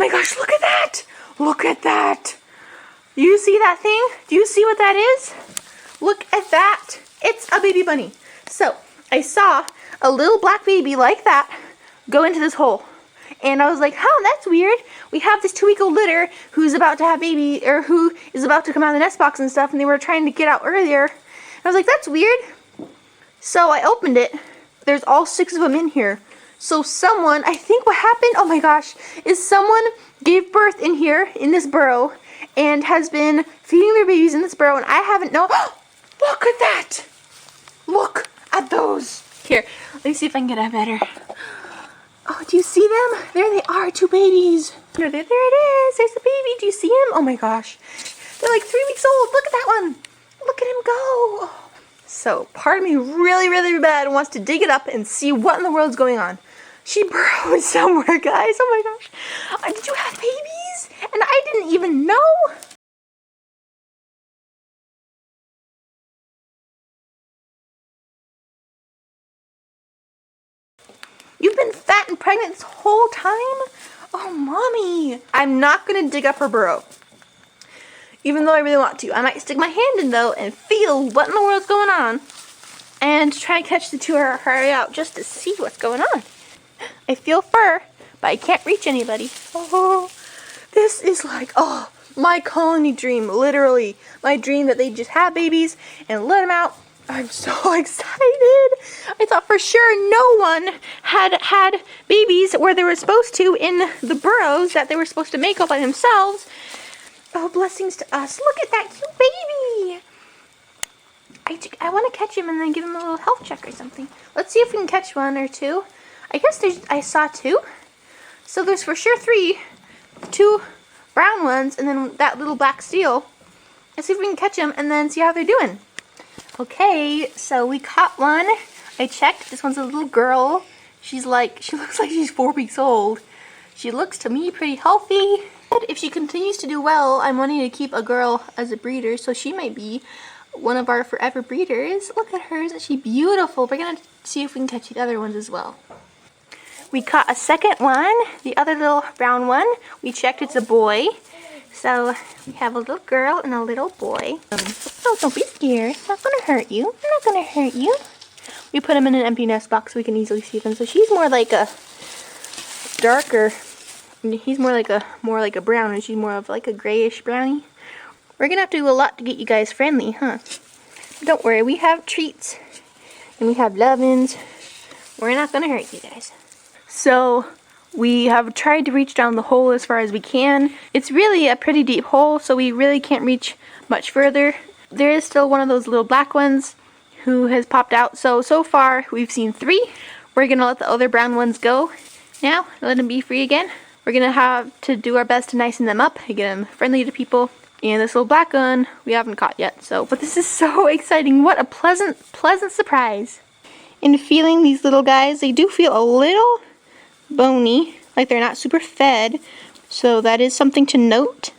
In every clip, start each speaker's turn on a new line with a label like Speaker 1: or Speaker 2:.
Speaker 1: my gosh, look at that! Look at that! You see that thing? Do you see what that is? Look at that. It's a baby bunny. So I saw a little black baby like that go into this hole. And I was like, oh, that's weird. We have this 2-week-old litter who's about to have baby, or who is about to come out of the nest box and stuff, and they were trying to get out earlier. And I was like, that's weird. So I opened it. There's all 6 of them in here. So someone, I think what happened, oh my gosh, is someone gave birth in here, in this burrow, and has been feeding their babies in this burrow, and I haven't known. Look at that! Look at those. Here, let me see if I can get a better. Oh, do you see them? There they are, 2 babies. There it is. There's the baby. Do you see him? Oh my gosh. They're like 3 weeks old. Look at that one. Look at him go. So part of me really, really bad wants to dig it up and see what in the world's going on. She burrowed somewhere, guys. Oh my gosh. Did you have babies? And I didn't even know. You've been fat and pregnant this whole time? Oh, mommy. I'm not going to dig up her burrow, even though I really want to. I might stick my hand in, though, and feel what in the world's going on, and try to catch the 2 of her out just to see what's going on. I feel fur, but I can't reach anybody. Oh, this is like, oh, my colony dream, literally. My dream that they just have babies and let them out. I'm so excited. I thought for sure no one had babies where they were supposed to in the burrows that they were supposed to make all by themselves. Oh, blessings to us. Look at that cute baby. I want to catch him and then give him a little health check or something. Let's see if we can catch 1 or 2. I guess I saw 2. So there's for sure 3. 2 brown ones and then that little black steel. Let's see if we can catch them and then see how they're doing. Okay, so we caught one. I checked. This one's a little girl. She looks like she's 4 weeks old. She looks to me pretty healthy. If she continues to do well, I'm wanting to keep a girl as a breeder, so she might be one of our forever breeders. Look at her. Isn't she beautiful? We're going to see if we can catch the other ones as well. We caught a second one, the other little brown one. We checked it's a boy. So we have a little girl and a little boy. Oh, don't be scared. I'm not going to hurt you. I'm not going to hurt you. We put them in an empty nest box so we can easily see them. So she's more like a darker, he's more like a brown, and she's more of like a grayish brownie. We're going to have to do a lot to get you guys friendly, huh? But don't worry, we have treats and we have lovin's. We're not going to hurt you guys. So we have tried to reach down the hole as far as we can. It's really a pretty deep hole, so we really can't reach much further. There is still one of those little black ones who has popped out. So far we've seen 3. We're going to let the other brown ones go now, let them be free again. We're going to have to do our best to nicen them up and get them friendly to people. And this little black one we haven't caught yet. But this is so exciting. What a pleasant surprise. In feeling these little guys, they do feel a little bony, like they're not super fed, so that is something to note.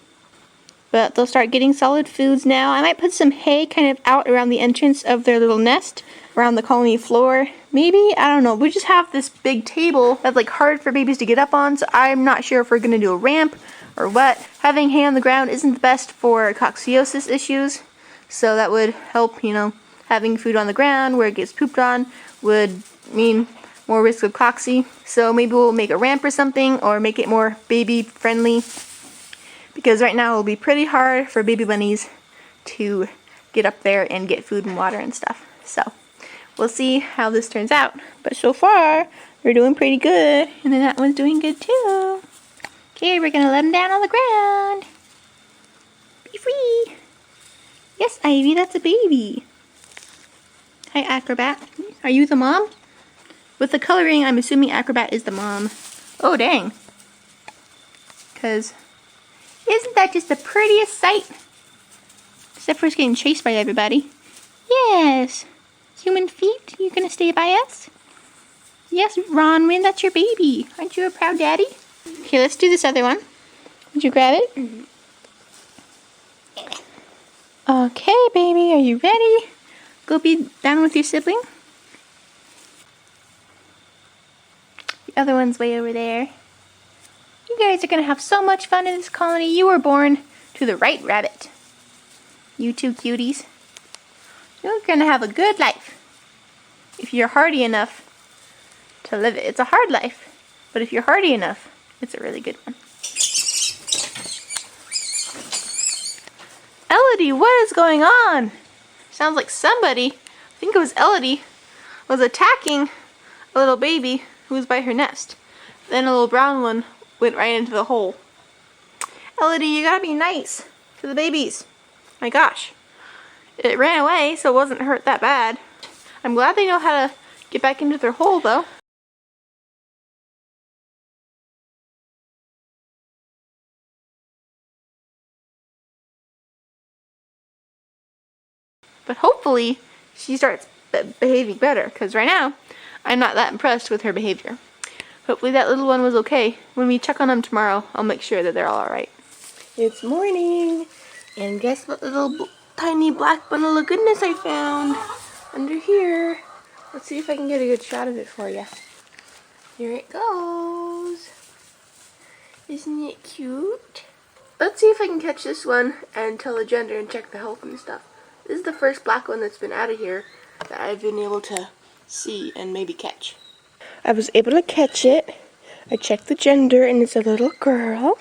Speaker 1: But they'll start getting solid foods now. I might put some hay kind of out around the entrance of their little nest, around the colony floor. Maybe, I don't know. We just have this big table that's like hard for babies to get up on, so I'm not sure if we're going to do a ramp or what. Having hay on the ground isn't the best for coccidiosis issues, so that would help, you know. Having food on the ground where it gets pooped on would mean more risk of cocci. So maybe we'll make a ramp or something, or make it more baby friendly, because right now it will be pretty hard for baby bunnies to get up there and get food and water and stuff. So we'll see how this turns out, but so far we're doing pretty good, and then that one's doing good too. Okay, we're gonna let them down on the ground. Be free. Yes, Ivy, that's a baby. Hi, Acrobat. Are you the mom? With the coloring, I'm assuming Acrobat is the mom. Oh, dang. Because isn't that just the prettiest sight? Except for us getting chased by everybody. Yes. Human feet, you gonna stay by us? Yes, Ronwin, that's your baby. Aren't you a proud daddy? Okay, let's do this other one. Did you grab it? Mm-hmm. Okay, baby, are you ready? Go be down with your sibling. The other one's way over there. You guys are going to have so much fun in this colony. You were born to the right rabbit. You two cuties. You're going to have a good life. If you're hardy enough to live it. It's a hard life, but if you're hardy enough, it's a really good one. Elodie, what is going on? Sounds like somebody, I think it was Elodie, was attacking a little baby who was by her nest. Then a little brown one went right into the hole. Elodie, you gotta be nice to the babies. My gosh. It ran away, so it wasn't hurt that bad. I'm glad they know how to get back into their hole, though. But hopefully, she starts behaving better, because right now, I'm not that impressed with her behavior. Hopefully that little one was okay. When we check on them tomorrow, I'll make sure that they're all alright. It's morning, and guess what little tiny black bundle of goodness I found under here. Let's see if I can get a good shot of it for you. Here it goes. Isn't it cute? Let's see if I can catch this one and tell the gender and check the health and stuff. This is the first black one that's been out of here that I've been able to see and maybe catch. I was able to catch it. I checked the gender and it's a little girl.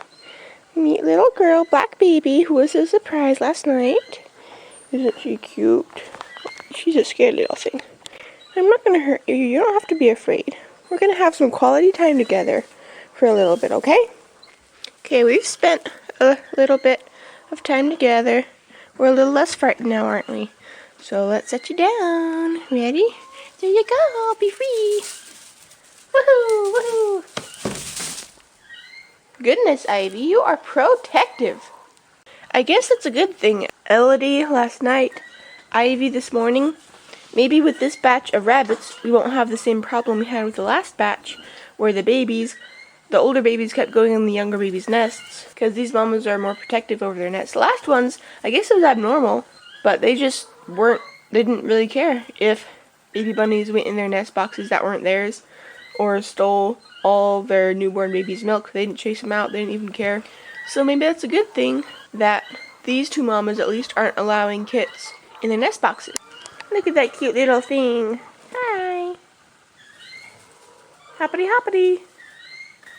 Speaker 1: Meet little girl, black baby, who was a surprise last night. Isn't she cute? She's a scared little thing. I'm not going to hurt you. You don't have to be afraid. We're going to have some quality time together for a little bit, okay? Okay, we've spent a little bit of time together. We're a little less frightened now, aren't we? So let's set you down. Ready? There you go. Be free. Woohoo! Woohoo! Goodness, Ivy, you are protective. I guess that's a good thing. Elodie last night, Ivy this morning. Maybe with this batch of rabbits, we won't have the same problem we had with the last batch, where the older babies kept going in the younger babies' nests, because these mamas are more protective over their nests. The last ones, I guess it was abnormal, but they just they didn't really care if baby bunnies went in their nest boxes that weren't theirs, or stole all their newborn babies' milk. They didn't chase them out, they didn't even care. So maybe that's a good thing that these two mamas at least aren't allowing kits in their nest boxes. Look at that cute little thing. Hi. Hoppity hoppity.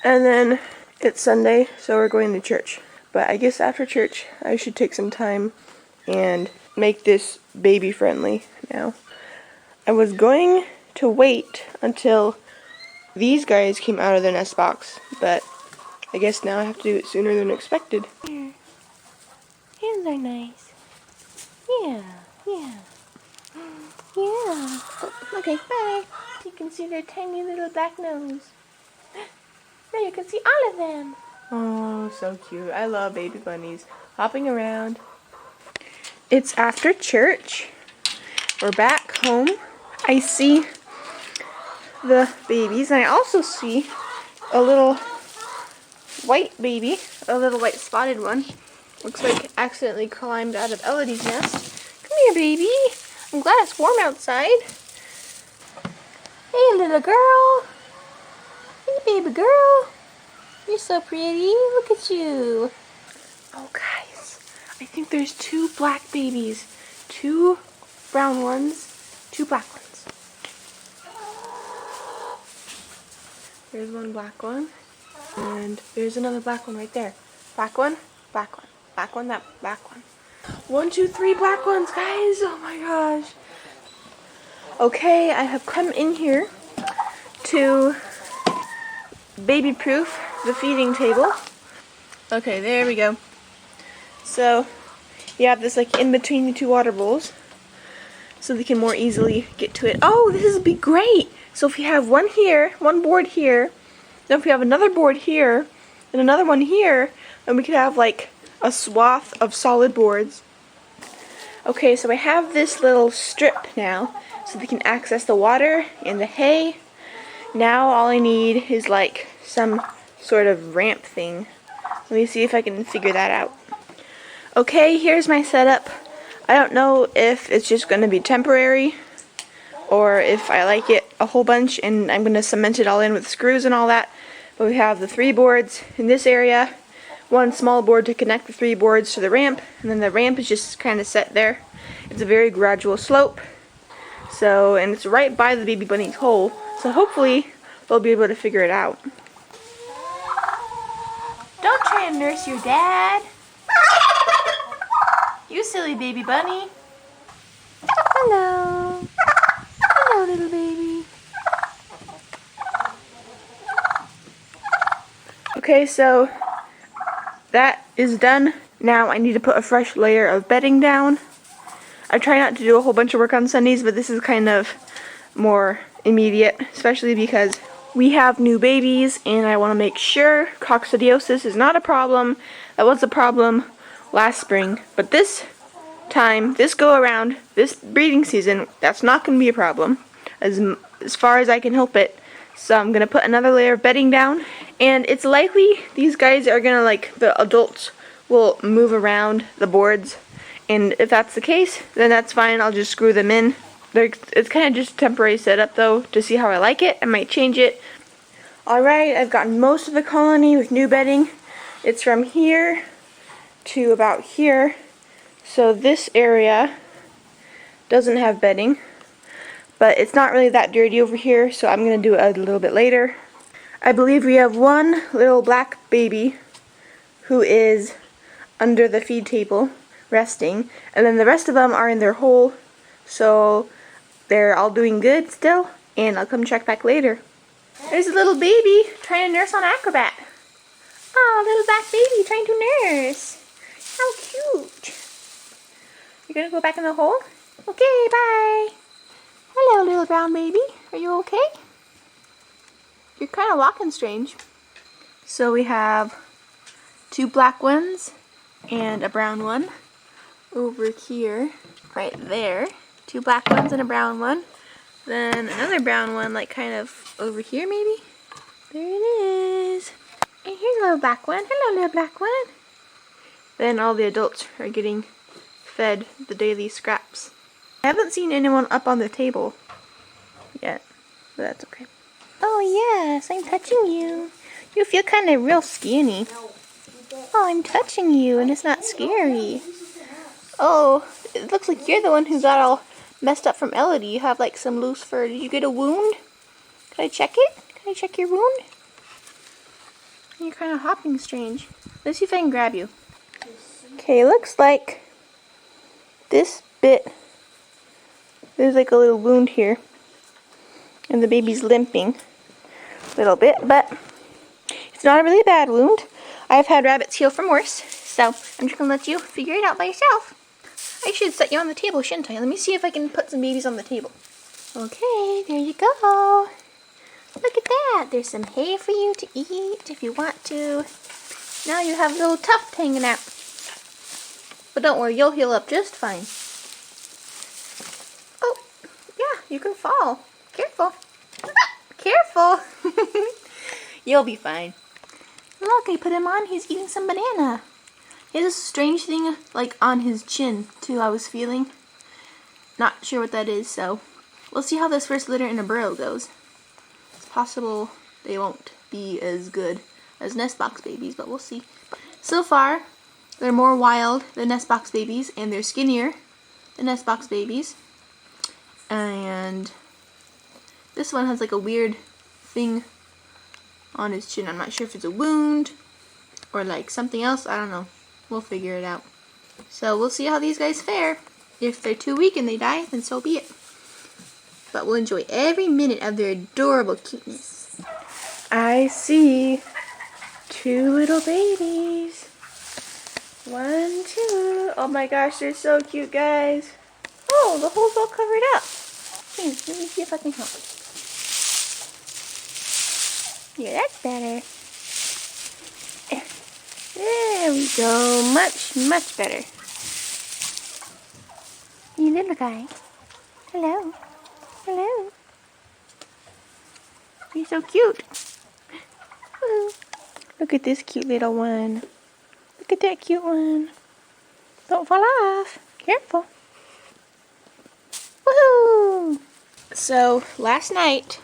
Speaker 1: And then it's Sunday, so we're going to church. But I guess after church, I should take some time and make this baby friendly now. I was going to wait until these guys came out of their nest box, but I guess now I have to do it sooner than expected. Here. Hands are nice. Yeah, yeah. Yeah. Oh, okay, bye. You can see their tiny little black nose. Now you can see all of them. Oh, so cute. I love baby bunnies hopping around. It's after church. We're back home. I see the babies, and I also see a little white baby, a little white spotted one. Looks like it accidentally climbed out of Elodie's nest. Come here, baby. I'm glad it's warm outside. Hey, little girl. Hey, baby girl. You're so pretty. Look at you. Oh, guys. I think there's 2 black babies. 2 brown ones, 2 black ones. There's one black one. And there's another black one right there. Black one, black one. Black one, that black one. 1, 2, 3 black ones, guys. Oh my gosh. Okay, I have come in here to baby-proof the feeding table. Okay, there we go. So, you have this like in between the 2 water bowls, so they can more easily get to it. Oh, this would be great. So if you have one here, one board here, then if you have another board here, and another one here, then we could have like a swath of solid boards. Okay, so I have this little strip now, so they can access the water and the hay. Now all I need is like some sort of ramp thing. Let me see if I can figure that out. Okay, here's my setup. I don't know if it's just going to be temporary, or if I like it a whole bunch and I'm going to cement it all in with screws and all that. We have the 3 boards in this area, 1 small board to connect the 3 boards to the ramp, and then the ramp is just kind of set there. It's a very gradual slope, so, and it's right by the baby bunny's hole, so hopefully they'll be able to figure it out. Don't try and nurse your dad. You silly baby bunny. Hello. Hello, little baby. Okay, so that is done. Now I need to put a fresh layer of bedding down. I try not to do a whole bunch of work on Sundays, but this is kind of more immediate, especially because we have new babies and I want to make sure coccidiosis is not a problem. That was a problem last spring, but this time, this go around, this breeding season, that's not going to be a problem as far as I can help it. So I'm going to put another layer of bedding down, and it's likely these guys are going to, like, the adults will move around the boards, and if that's the case, then that's fine. I'll just screw them in. It's kind of just a temporary setup though, to see how I like it. I might change it. Alright, I've gotten most of the colony with new bedding. It's from here to about here. So this area doesn't have bedding, but it's not really that dirty over here, so I'm going to do it a little bit later. I believe we have 1 little black baby who is under the feed table resting, and then the rest of them are in their hole, so they're all doing good still, and I'll come check back later. There's a little baby trying to nurse on Acrobat. Oh, little black baby trying to nurse. How cute. You're gonna go back in the hole? Okay, bye. Hello, little brown baby. Are you okay? You're kind of walking strange. So we have 2 black ones and a brown one over here, right there. 2 black ones and a brown one. Then another brown one, like kind of over here maybe. There it is. And here's a little black one. Hello, little black one. Then all the adults are getting fed the daily scraps. I haven't seen anyone up on the table yet, but that's okay. Oh yes, I'm touching you. You feel kind of real skinny. Oh, I'm touching you and it's not scary. Oh, it looks like you're the one who got all messed up from Elodie. You have like some loose fur. Did you get a wound? Can I check it? Can I check your wound? You're kind of hopping strange. Let's see if I can grab you. Okay, looks like this bit, there's like a little wound here. And the baby's limping a little bit, but it's not a really bad wound. I've had rabbits heal from worse, so I'm just going to let you figure it out by yourself. I should set you on the table, shouldn't I? Let me see if I can put some babies on the table. Okay, there you go. Look at that. There's some hay for you to eat if you want to. Now you have a little tuft hanging out. But don't worry, you'll heal up just fine. Oh, yeah, you can fall. Careful. Careful. You'll be fine. Look, I put him on. He's eating some banana. He has a strange thing like on his chin too, I was feeling. Not sure what that is, so we'll see how this first litter in a burrow goes. It's possible they won't be as good as nest box babies, but we'll see. So far, they're more wild than nest box babies, and they're skinnier than nest box babies. And this one has like a weird thing on his chin. I'm not sure if it's a wound or like something else. I don't know. We'll figure it out. So we'll see how these guys fare. If they're too weak and they die, then so be it. But we'll enjoy every minute of their adorable cuteness. I see 2 little babies. 1, 2. Oh my gosh, they're so cute, guys. Oh, the hole's all covered up. Here, let me see if I can help. Yeah, that's better. There we go. Much, much better. You little guy. Hello. Hello. You're so cute. Woo. Look at this cute little one. Look at that cute one. Don't fall off. Careful. Woohoo! So, last night,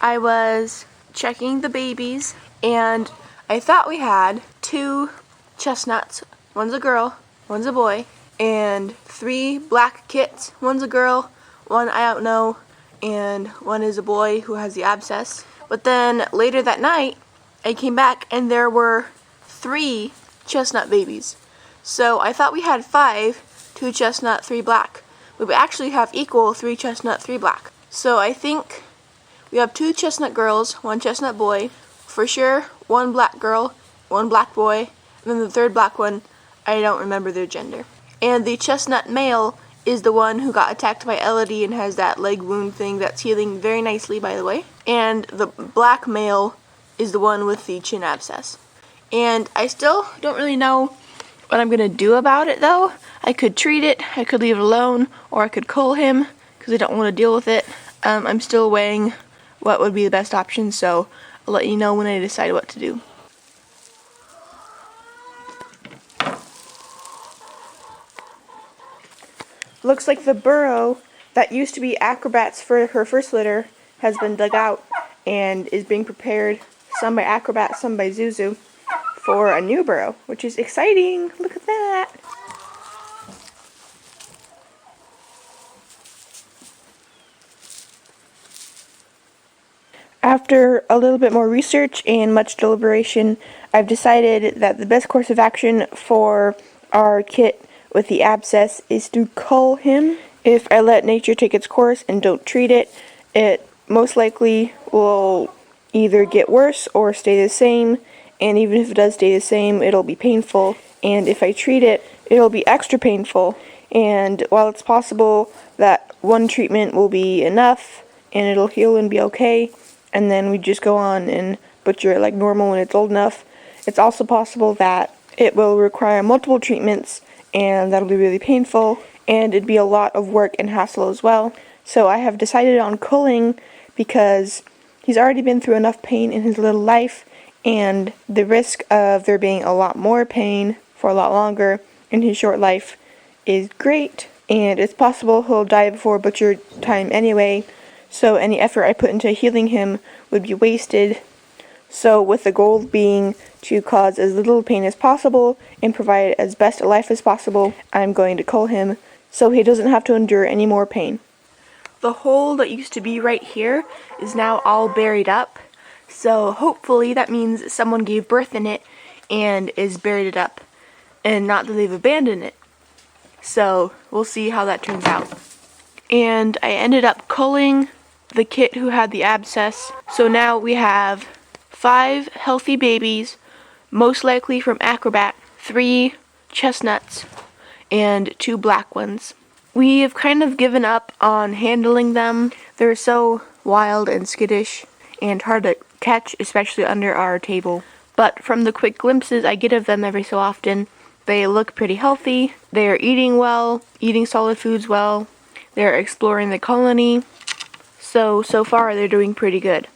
Speaker 1: I was checking the babies And I thought we had 2 chestnuts. One's a girl, one's a boy, and 3 black kits. One's a girl, one I don't know, and one is a boy who has the abscess. But then later that night, I came back and there were 3 chestnut babies. So I thought we had 5, 2 chestnut, 3 black. We actually have equal 3 chestnut, 3 black. So I think we have 2 chestnut girls, 1 chestnut boy, for sure 1 black girl, 1 black boy, and then the 3rd black one, I don't remember their gender. And the chestnut male is the one who got attacked by Elodie and has that leg wound thing that's healing very nicely, by the way. And the black male is the one with the chin abscess. And I still don't really know what I'm going to do about it, though. I could treat it, I could leave it alone, or I could cull him, because I don't want to deal with it. I'm still weighing what would be the best option, so I'll let you know when I decide what to do. Looks like the burrow that used to be Acrobat's for her first litter has been dug out and is being prepared, some by Acrobat, some by Zuzu, for a new burrow, which is exciting. Look at that. After a little bit more research and much deliberation, I've decided that the best course of action for our kit with the abscess is to cull him. If I let nature take its course and don't treat it, it most likely will either get worse or stay the same, and even if it does stay the same, it'll be painful, and if I treat it, it'll be extra painful. And while it's possible that one treatment will be enough and it'll heal and be okay, and then we just go on and butcher it like normal when it's old enough, it's also possible that it will require multiple treatments and that'll be really painful, and it'd be a lot of work and hassle as well. So I have decided on culling because he's already been through enough pain in his little life, and the risk of there being a lot more pain for a lot longer in his short life is great, and it's possible he'll die before butcher time anyway, so any effort I put into healing him would be wasted. So with the goal being to cause as little pain as possible and provide as best a life as possible, I'm going to cull him so he doesn't have to endure any more pain. The hole that used to be right here is now all buried up, so hopefully that means someone gave birth in it and is buried it up, and not that they've abandoned it. So we'll see how that turns out. And I ended up culling the kit who had the abscess, so now we have 5 healthy babies, most likely from Acrobat, 3 chestnuts, and 2 black ones. We have kind of given up on handling them. They're so wild and skittish and hard to catch, especially under our table. But from the quick glimpses I get of them every so often, they look pretty healthy. They are eating well, eating solid foods well. They're exploring the colony. So far they're doing pretty good.